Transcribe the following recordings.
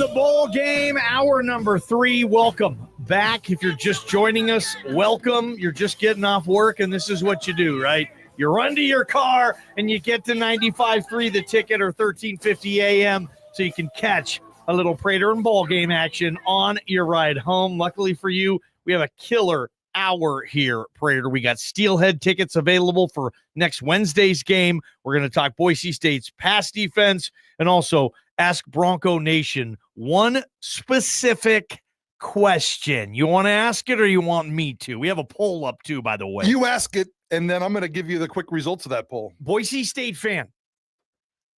the Ballgame, hour number 3. Welcome back. If you're just joining us, welcome. You're just getting off work, and this is what you do, right? You run to your car, and you get to 95.3 The Ticket or 1350 AM so you can catch a little Prater and Ballgame action on your ride home. Luckily for you, we have a killer hour here, Prater. We got Steelhead tickets available for next Wednesday's game. We're going to talk Boise State's pass defense and also ask Bronco Nation one specific question. You want to ask it or you want me to? We have a poll up too, by the way. You ask it, and then I'm going to give you the quick results of that poll. Boise State fan,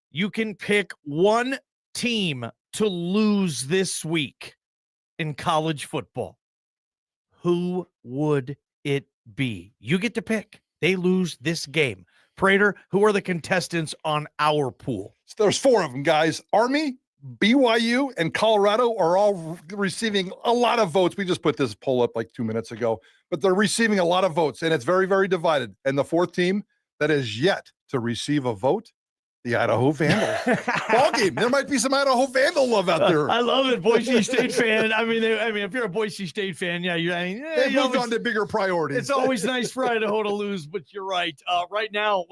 you can pick one team to lose this week in college football. Who would it be? You get to pick. They lose this game. Prater, who are the contestants on our pool? So there's 4 of them, guys. Army, BYU, and Colorado are all receiving a lot of votes. We just put this poll up like 2 minutes ago, but they're receiving a lot of votes, and it's very, very divided. And the 4th team that is yet to receive a vote, the Idaho Vandals. Ball game. There might be some Idaho Vandal love out there. I love it, Boise State fan. I mean, if you're a Boise State fan, yeah, they moved on to bigger priorities. It's always nice for Idaho to lose, but you're right. Right now,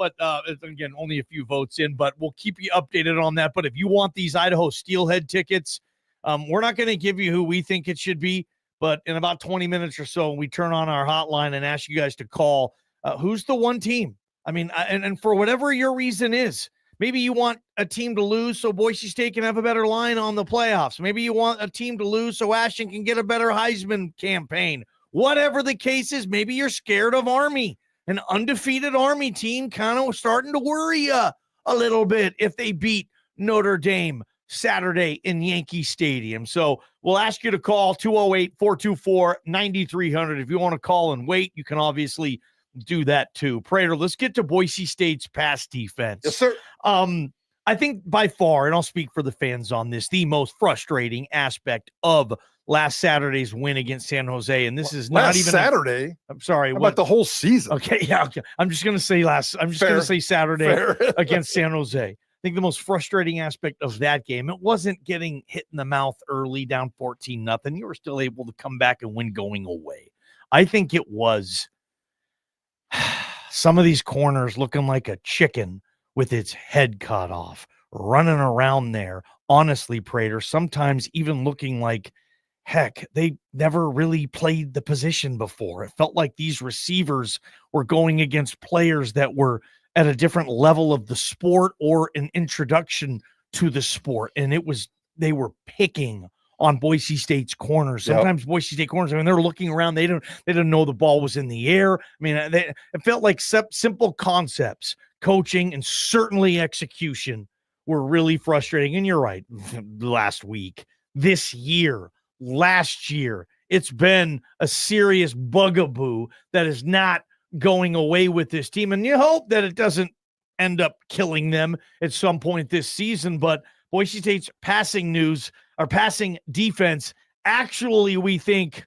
again, only a few votes in, but we'll keep you updated on that. But if you want these Idaho Steelhead tickets, we're not going to give you who we think it should be, but in about 20 minutes or so, we turn on our hotline and ask you guys to call. Who's the one team? I mean, and for whatever your reason is. Maybe you want a team to lose so Boise State can have a better line on the playoffs. Maybe you want a team to lose so Ashton can get a better Heisman campaign. Whatever the case is, maybe you're scared of Army. An undefeated Army team kind of starting to worry you a little bit if they beat Notre Dame Saturday in Yankee Stadium. So we'll ask you to call 208-424-9300. If you want to call and wait, you can obviously do that too. Prater, let's get to Boise State's pass defense. Yes, sir. I think by far, and I'll speak for the fans on this, the most frustrating aspect of last Saturday's win against San Jose, and this is not even Saturday. I'm sorry, how about the whole season? Okay, yeah. Okay. I'm just gonna say Saturday against San Jose. I think the most frustrating aspect of that game, it wasn't getting hit in the mouth early, down 14-0. You were still able to come back and win going away. I think it was some of these corners looking like a chicken with its head cut off, running around there. Honestly, Prater, sometimes even looking like, heck, they never really played the position before. It felt like these receivers were going against players that were at a different level of the sport or an introduction to the sport. And they were picking on Boise State's corners. Sometimes Boise State corners, I mean, they're looking around. They didn't know the ball was in the air. I mean, it felt like simple concepts, coaching, and certainly execution were really frustrating. And you're right, last year, it's been a serious bugaboo that is not going away with this team. And you hope that it doesn't end up killing them at some point this season. But Boise State's passing defense, actually, we think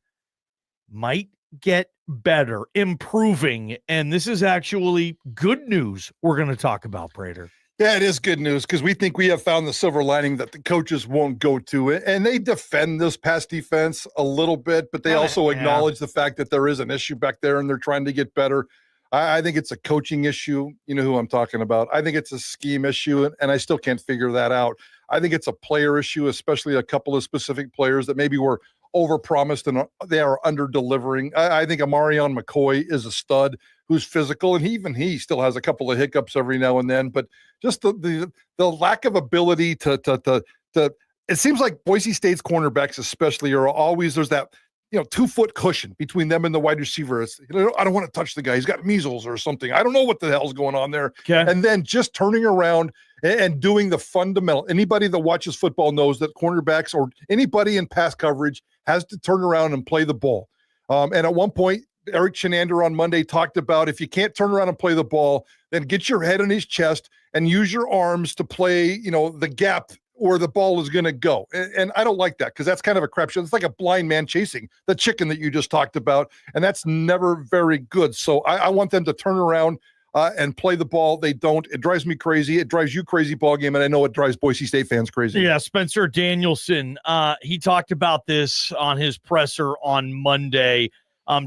might get better, improving. And this is actually good news we're going to talk about, Prater. Yeah, it is good news because we think we have found the silver lining that the coaches won't go to it. And they defend this pass defense a little bit, but they also acknowledge the fact that there is an issue back there and they're trying to get better. I think it's a coaching issue. You know who I'm talking about. I think it's a scheme issue, and I still can't figure that out. I think it's a player issue, especially a couple of specific players that maybe were overpromised and they are under-delivering. I think Amarion McCoy is a stud who's physical, and he still has a couple of hiccups every now and then. But just the lack of ability to it seems like Boise State's cornerbacks especially are always, there's that 2-foot cushion between them and the wide receiver. It's, I don't want to touch the guy. He's got measles or something. I don't know what the hell's going on there. Okay. And then just turning around and doing the fundamental. Anybody that watches football knows that cornerbacks or anybody in pass coverage has to turn around and play the ball. And at one point, Erik Chinander on Monday talked about if you can't turn around and play the ball, then get your head on his chest and use your arms to play, the gap where the ball is going to go. And I don't like that because that's kind of a crapshoot. It's like a blind man chasing the chicken that you just talked about, and that's never very good. So I want them to turn around. and play the ball. They don't. It drives me crazy. It drives you crazy, ball game, and I know it drives Boise State fans crazy. Yeah, Spencer Danielson, he talked about this on his presser on Monday.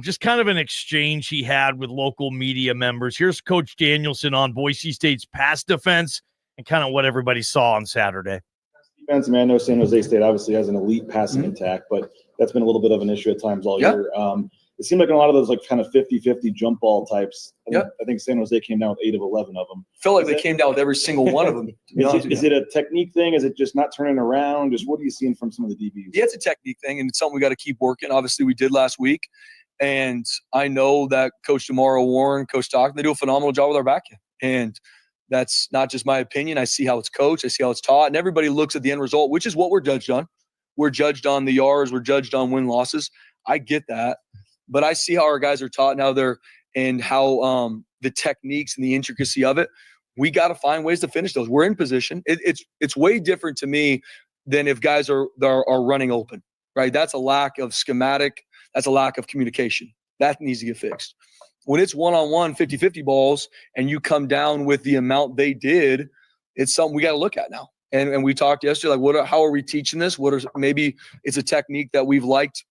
Just kind of an exchange he had with local media members. Here's Coach Danielson on Boise State's pass defense and kind of what everybody saw on Saturday. Defense, man, I know San Jose State obviously has an elite passing attack, but that's been a little bit of an issue at times all year. It seemed like in a lot of those like kind of 50-50 jump ball types. I think San Jose came down with 8 of 11 of them. Felt like they came down with every single one of them. Is it a technique thing? Is it just not turning around? Just what are you seeing from some of the DBs? Yeah, it's a technique thing, and it's something we got to keep working. Obviously, we did last week, and I know that Coach DeMauro Warren, Coach Stockton, they do a phenomenal job with our back end. And that's not just my opinion. I see how it's coached. I see how it's taught, and everybody looks at the end result, which is what we're judged on. We're judged on the yards. We're judged on win-losses. I get that. But I see how our guys are taught now and how the techniques and the intricacy of it. We got to find ways to finish those. We're in position. It's way different to me than if guys are running open, right? That's a lack of schematic. That's a lack of communication. That needs to get fixed. When it's one-on-one 50-50 balls and you come down with the amount they did, it's something we got to look at now. And we talked yesterday, like, how are we teaching this? Maybe it's a technique that we've liked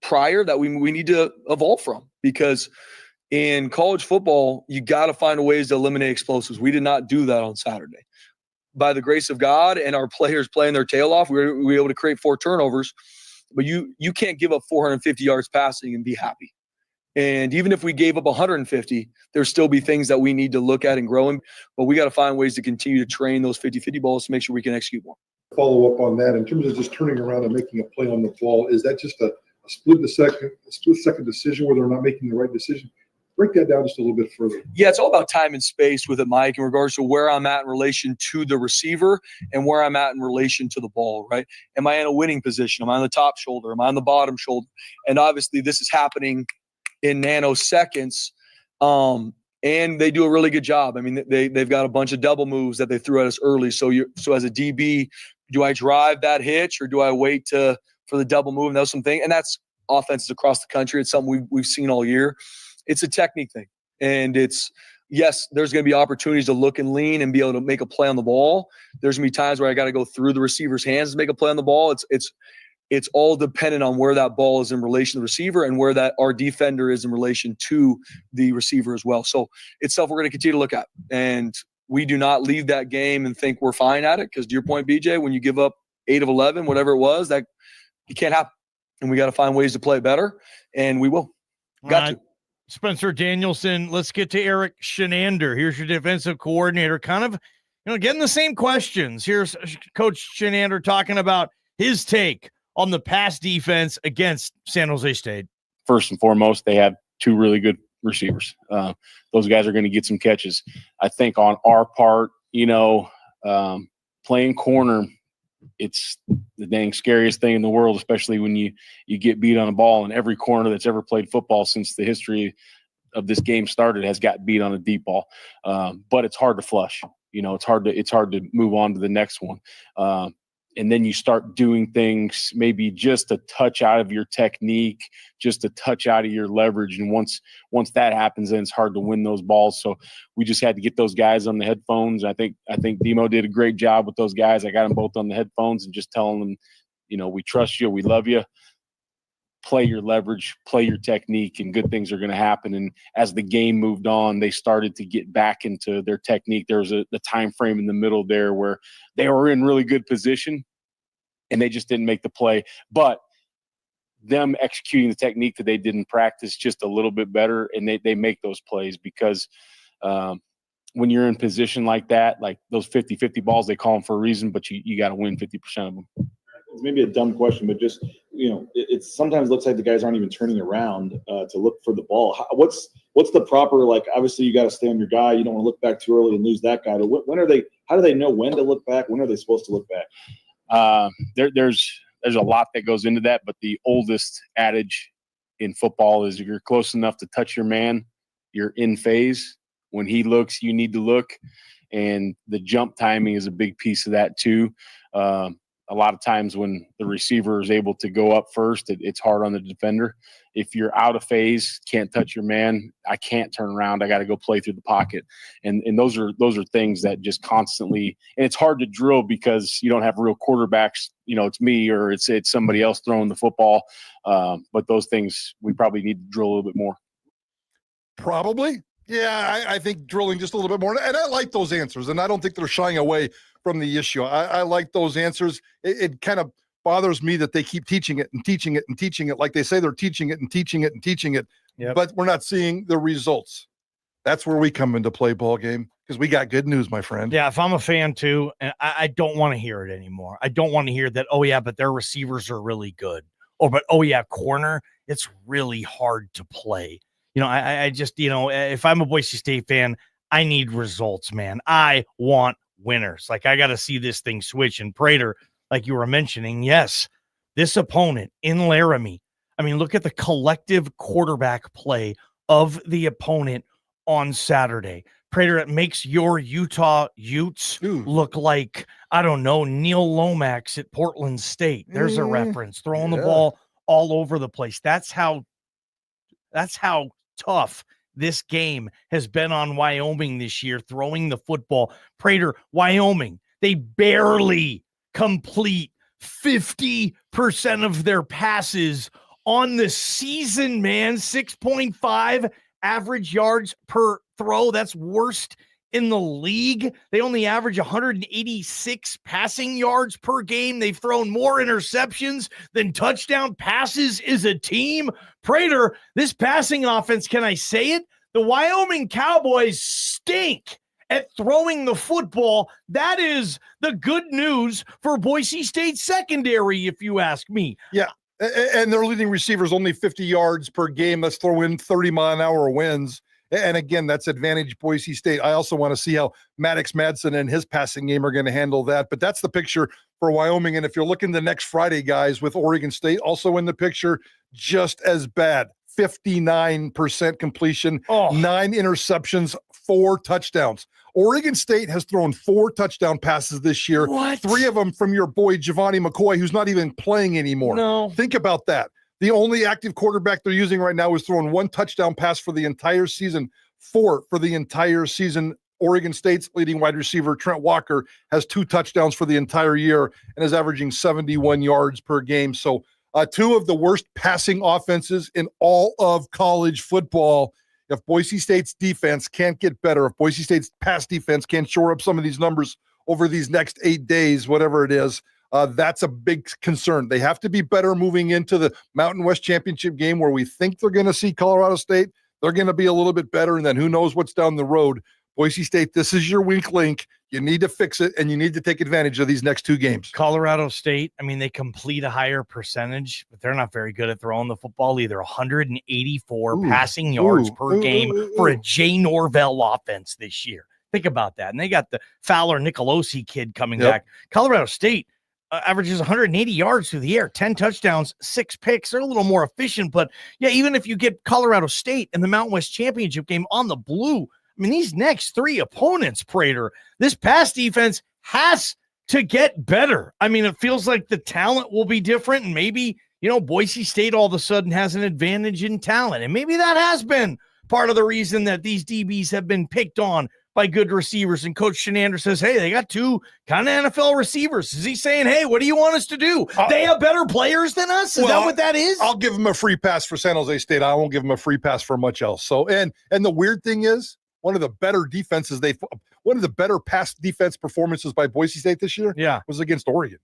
prior that we need to evolve from, because in college football, you got to find ways to eliminate explosives. We did not do that on Saturday. By the grace of God and our players playing their tail off, we were able to create 4 turnovers, but you can't give up 450 yards passing and be happy. And even if we gave up 150, there'll still be things that we need to look at and grow in, but we got to find ways to continue to train those 50-50 balls to make sure we can execute more. Follow up on that in terms of just turning around and making a play on the ball. Is that just a split second decision where they're not making the right decision? Break that down just a little bit further. Yeah, it's all about time and space with it, Mike, in regards to where I'm at in relation to the receiver and where I'm at in relation to the ball, right? Am I in a winning position? Am I on the top shoulder? Am I on the bottom shoulder? And obviously this is happening in nanoseconds, and they do a really good job. I mean, they've got a bunch of double moves that they threw at us early. So as a DB, do I drive that hitch or do I wait for the double move? And those something, and that's offenses across the country. It's something we've seen all year. It's a technique thing, and yes, there's going to be opportunities to look and lean and be able to make a play on the ball. There's going to be times where I got to go through the receiver's hands to make a play on the ball. It's all dependent on where that ball is in relation to the receiver and where that our defender is in relation to the receiver as well. So it's stuff we're going to continue to look at, and we do not leave that game and think we're fine at it. Because to your point, BJ, when you give up 8 of 11, whatever it was, that it can't happen, and we got to find ways to play better, and we will. Got to. Spencer Danielson, let's get to Erik Chinander. Here's your defensive coordinator, kind of, getting the same questions. Here's Coach Chinander talking about his take on the pass defense against San Jose State. First and foremost, they have 2 really good receivers. Those guys are going to get some catches. I think on our part, playing corner, it's the dang scariest thing in the world, especially when you get beat on a ball. And every corner that's ever played football since the history of this game started has got beat on a deep ball. But it's hard to flush. It's hard to move on to the next one. And then you start doing things maybe just a touch out of your technique, just a touch out of your leverage. And once that happens, then it's hard to win those balls. So we just had to get those guys on the headphones. I think Demo did a great job with those guys. I got them both on the headphones and just telling them, we trust you, we love you. Play your leverage, play your technique, and good things are going to happen. And as the game moved on, they started to get back into their technique. There was the time frame in the middle there where they were in really good position and they just didn't make the play. But them executing the technique that they did in practice just a little bit better, and they make those plays because when you're in position like that, like those 50-50 balls, they call them for a reason, but you got to win 50% of them. It's maybe a dumb question, but just, it sometimes looks like the guys aren't even turning around to look for the ball. What's the proper, obviously you got to stay on your guy. You don't want to look back too early and lose that guy. But how do they know when to look back? When are they supposed to look back? There's a lot that goes into that, but the oldest adage in football is if you're close enough to touch your man, you're in phase. When he looks, you need to look. And the jump timing is a big piece of that too. a lot of times when the receiver is able to go up first, it's hard on the defender. If you're out of phase, can't touch your man, I can't turn around. I got to go play through the pocket. And those are things that just constantly, and it's hard to drill because you don't have real quarterbacks. It's me or it's somebody else throwing the football. But those things we probably need to drill a little bit more. Probably. Yeah, I think drilling just a little bit more. And I like those answers. And I don't think they're shying away from the issue. I like those answers. It kind of bothers me that they keep teaching it and teaching it and teaching it. Like they say they're teaching it and teaching it and teaching it. Yep. But we're not seeing the results. That's where we come into play, ball game, because we got good news, my friend. Yeah, if I'm a fan too, and I don't want to hear it anymore. I don't want to hear that, oh, yeah, but their receivers are really good. But, oh, yeah, corner, it's really hard to play. I just, if I'm a Boise State fan, I need results, man. I want winners. Like, I got to see this thing switch. And Prater, like you were mentioning, yes, this opponent in Laramie, I mean, look at the collective quarterback play of the opponent on Saturday. Prater, it makes your Utah Utes look like, I don't know, Neil Lomax at Portland State. There's a reference, throwing the ball all over the place. That's how tough this game has been on Wyoming this year, throwing the football. Prater, Wyoming, they barely complete 50% of their passes on the season, man. 6.5 average yards per throw. That's worst in the league. They only average 186 passing yards per game. They've thrown more interceptions than touchdown passes as a team. Prater, this passing offense, can I say it? The Wyoming Cowboys stink at throwing the football. That is the good news for Boise State secondary, if you ask me. Yeah. And their leading receivers only 50 yards per game. Let's throw in 30-mile-an-hour winds. And again, that's advantage Boise State. I also want to see how Maddox Madsen and his passing game are going to handle that. But that's the picture for Wyoming. And if you're looking the next Friday, guys, with Oregon State also in the picture, just as bad. 59% completion, 9 interceptions, 4 touchdowns. Oregon State has thrown 4 touchdown passes this year. What? 3 of them from your boy, Giovanni McCoy, who's not even playing anymore. No. Think about that. The only active quarterback they're using right now is throwing 1 touchdown pass for the entire season, 4 for the entire season. Oregon State's leading wide receiver, Trent Walker, has 2 touchdowns for the entire year and is averaging 71 yards per game. So 2 of the worst passing offenses in all of college football. If Boise State's defense can't get better, if Boise State's pass defense can't shore up some of these numbers over these next 8 days, whatever it is, that's a big concern. They have to be better moving into the Mountain West Championship game where we think they're going to see Colorado State. They're going to be a little bit better, and then who knows what's down the road. Boise State, this is your weak link. You need to fix it, and you need to take advantage of these next 2 games. Colorado State, I mean, they complete a higher percentage, but they're not very good at throwing the football either. 184 passing yards per game for a Jay Norvell offense this year. Think about that. And they got the Fowler Nicolosi kid coming back. Colorado State averages 180 yards through the air, 10 touchdowns, 6 picks. They're a little more efficient, but yeah, even if you get Colorado State in the Mountain West Championship game on the blue, I mean, these next 3 opponents, Prater, this pass defense has to get better. I mean, it feels like the talent will be different, and maybe, Boise State all of a sudden has an advantage in talent, and maybe that has been part of the reason that these DBs have been picked on by good receivers. And Coach Chinander says, hey, they got 2 kind of NFL receivers. Is he saying, hey, what do you want us to do? They have better players than us? Is that what that is? I'll give them a free pass for San Jose State. I won't give them a free pass for much else. So, and the weird thing is, one of the better pass defense performances by Boise State this year was against Oregon.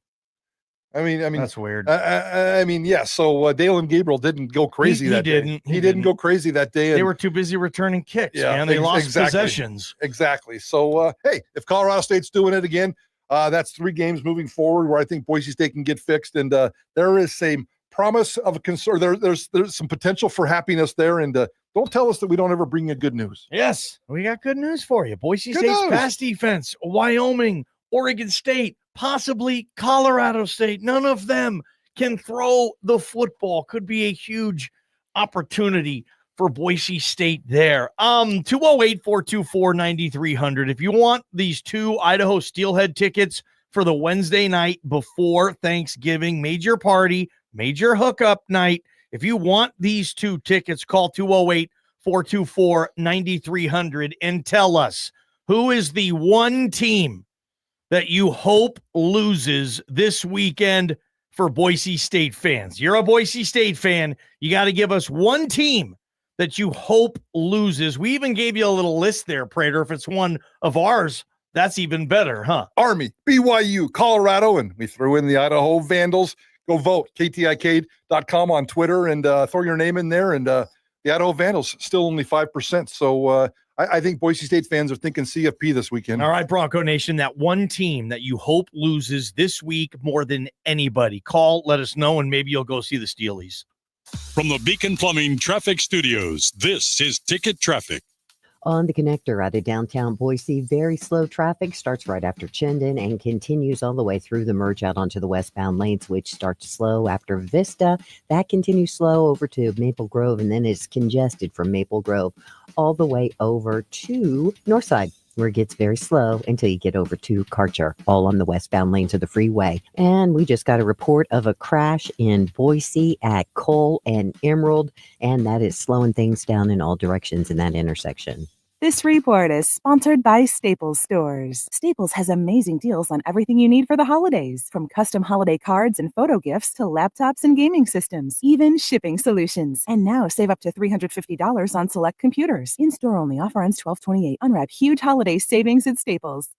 I mean, that's weird. I mean, yeah. So Dalen Gabriel didn't go crazy that day. He didn't go crazy that day. They were too busy returning kicks. Man. They lost possessions. Exactly. So, hey, if Colorado State's doing it again, that's 3 games moving forward where I think Boise State can get fixed. And there is a promise of a concern. There's some potential for happiness there. And don't tell us that we don't ever bring you good news. Yes, we got good news for you. Boise State's pass defense, Wyoming, Oregon State, possibly Colorado State. None of them can throw the football. Could be a huge opportunity for Boise State there. 208-424-9300. If you want these 2 Idaho Steelhead tickets for the Wednesday night before Thanksgiving. Major party, major hookup night. If you want these 2 tickets, call 208-424-9300 and tell us, who is the one team that you hope loses this weekend for Boise State fans? You're a Boise State fan. You got to give us one team that you hope loses. We even gave you a little list there, Prater. If it's one of ours, that's even better, huh? Army, BYU, Colorado, and we threw in the Idaho Vandals. Go vote, KTIK.com on Twitter, and throw your name in there. And the Idaho Vandals still only 5%. So I think Boise State fans are thinking CFP this weekend. All right, Bronco Nation, that one team that you hope loses this week more than anybody. Call, let us know, and maybe you'll go see the Steelies. From the Beacon Plumbing Traffic Studios, this is Ticket Traffic. On the connector out of downtown Boise, very slow traffic starts right after Chinden and continues all the way through the merge out onto the westbound lanes, which starts slow after Vista. That continues slow over to Maple Grove, and then it's congested from Maple Grove all the way over to Northside, where it gets very slow until you get over to Karcher, all on the westbound lanes of the freeway. And we just got a report of a crash in Boise at Cole and Emerald, and that is slowing things down in all directions in that intersection. This report is sponsored by Staples Stores. Staples has amazing deals on everything you need for the holidays, from custom holiday cards and photo gifts to laptops and gaming systems, even shipping solutions. And now save up to $350 on select computers. In-store only. Offer ends 12/28. Unwrap huge holiday savings at Staples.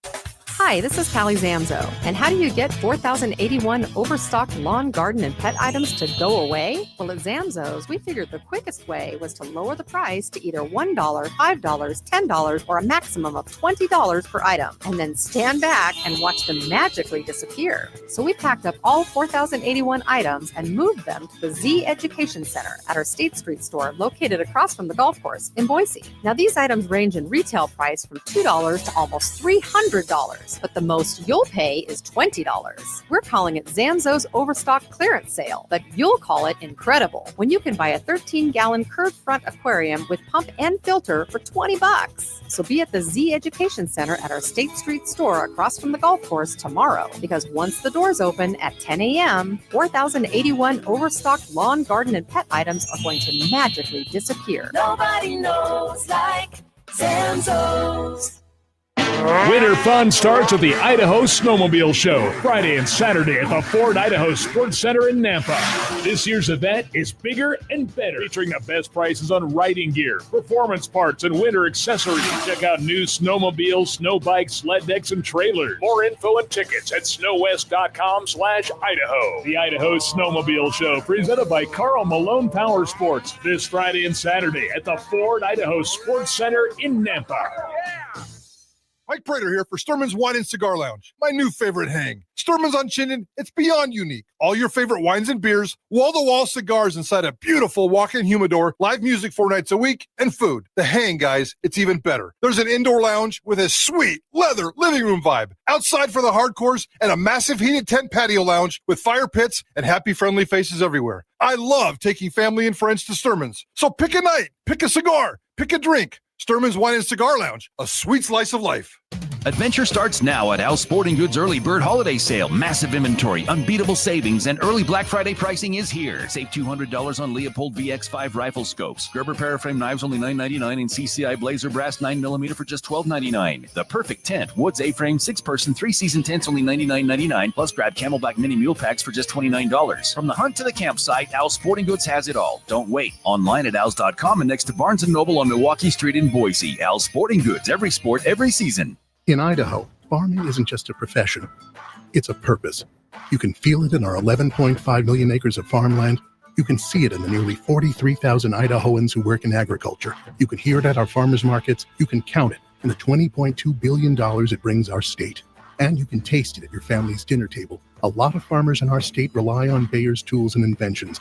Hi, this is Callie Zamzo. And how do you get 4,081 overstocked lawn, garden, and pet items to go away? Well, at Zamzo's, we figured the quickest way was to lower the price to either $1, $5, $10, or a maximum of $20 per item, and then stand back and watch them magically disappear. So we packed up all 4,081 items and moved them to the Z Education Center at our State Street store located across from the golf course in Boise. Now, these items range in retail price from $2 to almost $300. But the most you'll pay is $20. We're calling it Zamzo's Overstock Clearance Sale, but you'll call it incredible when you can buy a 13-gallon curved front aquarium with pump and filter for $20. So be at the Z Education Center at our State Street store across from the golf course tomorrow, because once the doors open at 10 a.m., 4,081 overstocked lawn, garden, and pet items are going to magically disappear. Nobody knows like Zamzo's. Winter fun starts at the Idaho Snowmobile Show, Friday and Saturday at the Ford Idaho Sports Center in Nampa. This year's event is bigger and better, featuring the best prices on riding gear, performance parts, and winter accessories. Check out new snowmobiles, snow bikes, sled decks, and trailers. More info and tickets at snowwest.com/Idaho. The Idaho Snowmobile Show, presented by Carl Malone Power Sports, this Friday and Saturday at the Ford Idaho Sports Center in Nampa. Mike Prater here for Sturman's Wine and Cigar Lounge, my new favorite hang. Sturman's on Chinden, it's beyond unique. All your favorite wines and beers, wall-to-wall cigars inside a beautiful walk-in humidor, live music 4 nights a week, and food. The hang, guys, it's even better. There's an indoor lounge with a sweet leather living room vibe, outside for the hardcores, and a massive heated tent patio lounge with fire pits and happy, friendly faces everywhere. I love taking family and friends to Sturman's. So pick a night, pick a cigar, pick a drink. Sturman's Wine and Cigar Lounge, a sweet slice of life. Adventure starts now at Al's Sporting Goods Early Bird Holiday Sale. Massive inventory, unbeatable savings, and early Black Friday pricing is here. Save $200 on Leopold VX5 rifle scopes. Gerber Paraframe knives only $9.99 and CCI Blazer Brass 9mm for just $12.99. The perfect tent, Woods A-frame 6-person 3-season tents only $99.99. Plus grab Camelback mini mule packs for just $29. From the hunt to the campsite, Al's Sporting Goods has it all. Don't wait. Online at als.com and next to Barnes & Noble on Milwaukee Street in Boise. Al's Sporting Goods, every sport, every season. In Idaho, farming isn't just a profession, it's a purpose. You can feel it in our 11.5 million acres of farmland. You can see it in the nearly 43,000 Idahoans who work in agriculture. You can hear it at our farmers markets. You can count it in the $20.2 billion it brings our state. And you can taste it at your family's dinner table. A lot of farmers in our state rely on Bayer's tools and inventions.